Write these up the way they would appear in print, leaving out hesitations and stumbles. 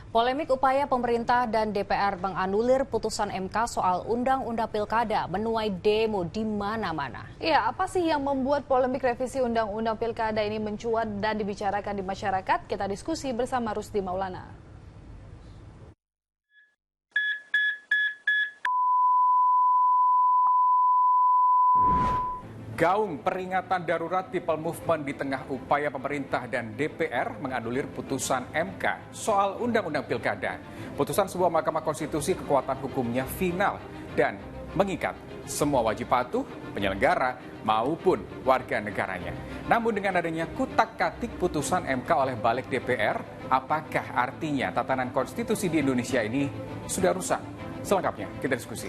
Polemik upaya pemerintah dan DPR menganulir putusan MK soal Undang-Undang Pilkada menuai demo di mana-mana. Ya, apa sih yang membuat polemik revisi Undang-Undang Pilkada ini mencuat dan dibicarakan di masyarakat? Kita diskusi bersama Rusdi Maulana. Gaung peringatan darurat People Movement di tengah upaya pemerintah dan DPR menganulir putusan MK soal Undang-Undang Pilkada. Putusan sebuah Mahkamah Konstitusi kekuatan hukumnya final dan mengikat semua wajib patuh, penyelenggara maupun warga negaranya. Namun dengan adanya kutak-katik putusan MK oleh balik DPR, apakah artinya tatanan konstitusi di Indonesia ini sudah rusak? Selengkapnya kita diskusi.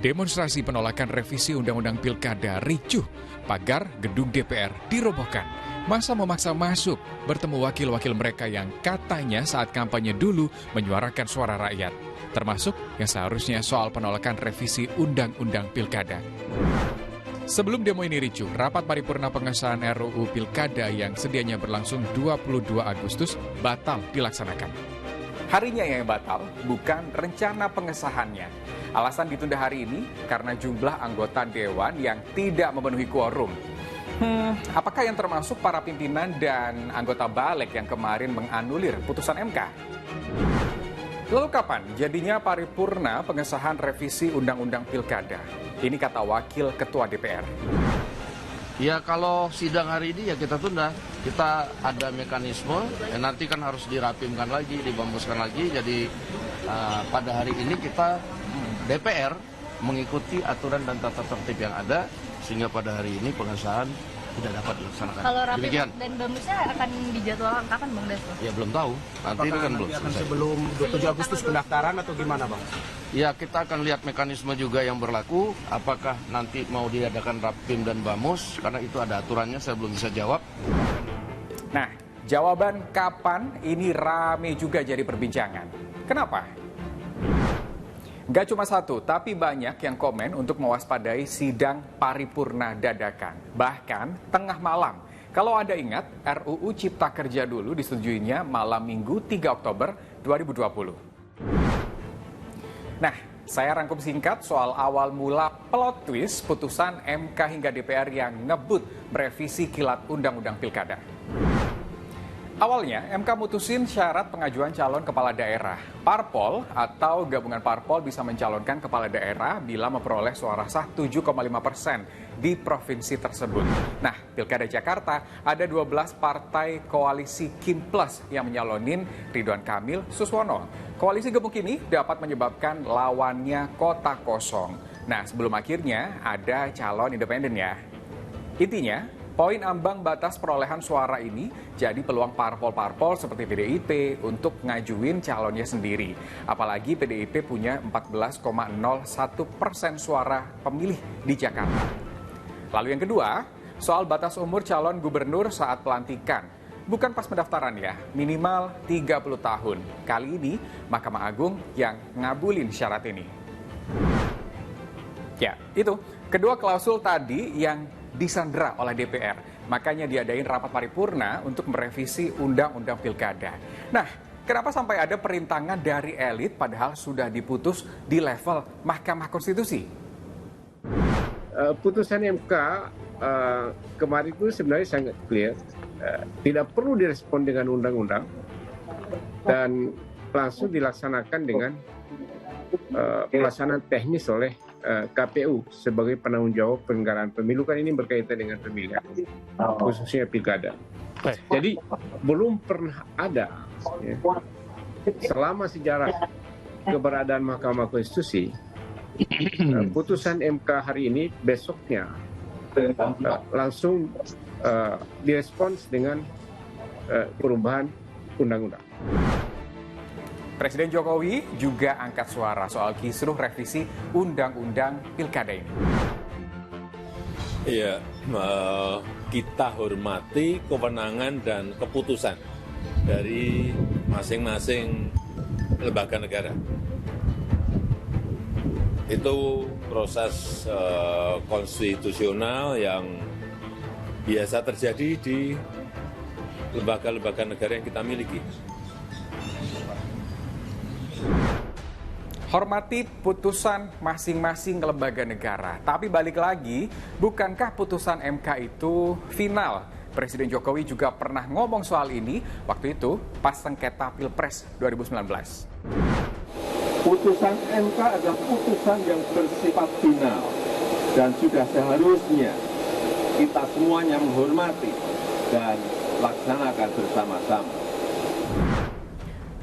Demonstrasi penolakan revisi Undang-Undang Pilkada ricuh. Pagar gedung DPR dirobohkan. Massa memaksa masuk bertemu wakil-wakil mereka yang katanya saat kampanye dulu menyuarakan suara rakyat. Termasuk yang seharusnya soal penolakan revisi Undang-Undang Pilkada. Sebelum demo ini ricuh, rapat paripurna pengesahan RUU Pilkada yang sedianya berlangsung 22 Agustus batal dilaksanakan. Harinya yang batal, bukan rencana pengesahannya. Alasan ditunda hari ini karena jumlah anggota dewan yang tidak memenuhi quorum. Apakah yang termasuk para pimpinan dan anggota balik yang kemarin menganulir putusan MK? Lalu kapan jadinya paripurna pengesahan revisi Undang-Undang Pilkada? Ini kata Wakil Ketua DPR. Ya kalau sidang hari ini ya kita tunda. Kita ada mekanisme, nanti kan harus dirapimkan lagi, dibamuskan lagi. Jadi pada hari ini kita DPR mengikuti aturan dan tata tertib yang ada sehingga pada hari ini pengesahan tidak dapat dilaksanakan. Kalau rapim Demikian. dan bamusnya akan dijadwalkan kapan Bang Desto? Ya belum tahu. Nanti itu kan belum selesai. Sebelum 27 Agustus pendaftaran atau gimana Bang? Ya kita akan lihat mekanisme juga yang berlaku. Apakah nanti mau diadakan rapim dan bamus? Karena itu ada aturannya, saya belum bisa jawab. Nah, jawaban kapan ini rame juga jadi perbincangan. Kenapa? Gak cuma satu, tapi banyak yang komen untuk mewaspadai sidang paripurna dadakan. Bahkan tengah malam. Kalau Anda ingat, RUU Cipta Kerja dulu disetujuinya malam Minggu 3 Oktober 2020. Nah, saya rangkum singkat soal awal mula plot twist putusan MK hingga DPR yang ngebut merevisi kilat Undang-Undang Pilkada. Awalnya, MK mutusin syarat pengajuan calon kepala daerah. Parpol atau gabungan parpol bisa mencalonkan kepala daerah bila memperoleh suara sah 7,5% di provinsi tersebut. Nah, Pilkada Jakarta ada 12 partai koalisi Kim Plus yang menyalonin Ridwan Kamil Suswono. Koalisi gemuk ini dapat menyebabkan lawannya kota kosong. Nah, sebelum akhirnya ada calon independen ya. Intinya, poin ambang batas perolehan suara ini jadi peluang parpol-parpol seperti PDIP untuk ngajuin calonnya sendiri. Apalagi PDIP punya 14,01% suara pemilih di Jakarta. Lalu yang kedua, soal batas umur calon gubernur saat pelantikan. Bukan pas pendaftaran ya, minimal 30 tahun. Kali ini Mahkamah Agung yang ngabulin syarat ini. Ya, itu kedua klausul tadi yang disandra oleh DPR. Makanya diadain rapat paripurna untuk merevisi Undang-Undang Pilkada. Nah, kenapa sampai ada perintangan dari elit padahal sudah diputus di level Mahkamah Konstitusi? Putusan MK kemarin itu sebenarnya sangat clear. Tidak perlu direspon dengan undang-undang dan langsung dilaksanakan dengan pelaksanaan teknis oleh KPU sebagai penanggung jawab penyelenggaraan pemilu. Kan ini berkaitan dengan pemilihan, khususnya pilkada. Jadi belum pernah ada ya, selama sejarah keberadaan Mahkamah Konstitusi, putusan MK hari ini besoknya langsung direspons dengan perubahan undang-undang. Presiden Jokowi juga angkat suara soal kisruh revisi Undang-Undang Pilkada ini. Iya, kita hormati kewenangan dan keputusan dari masing-masing lembaga negara. Itu proses konstitusional yang biasa terjadi di lembaga-lembaga negara yang kita miliki. Hormati putusan masing-masing lembaga negara. Tapi balik lagi, bukankah putusan MK itu final? Presiden Jokowi juga pernah ngomong soal ini waktu itu pas sengketa Pilpres 2019. Putusan MK adalah putusan yang bersifat final dan sudah seharusnya kita semuanya menghormati dan laksanakan bersama-sama.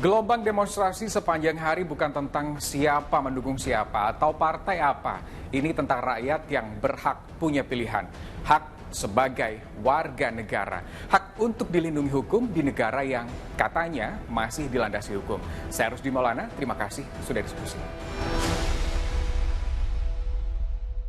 Gelombang demonstrasi sepanjang hari bukan tentang siapa mendukung siapa atau partai apa. Ini tentang rakyat yang berhak punya pilihan. Hak sebagai warga negara. Hak untuk dilindungi hukum di negara yang katanya masih dilandasi hukum. Saya Rusdi Maulana, terima kasih sudah diskusi.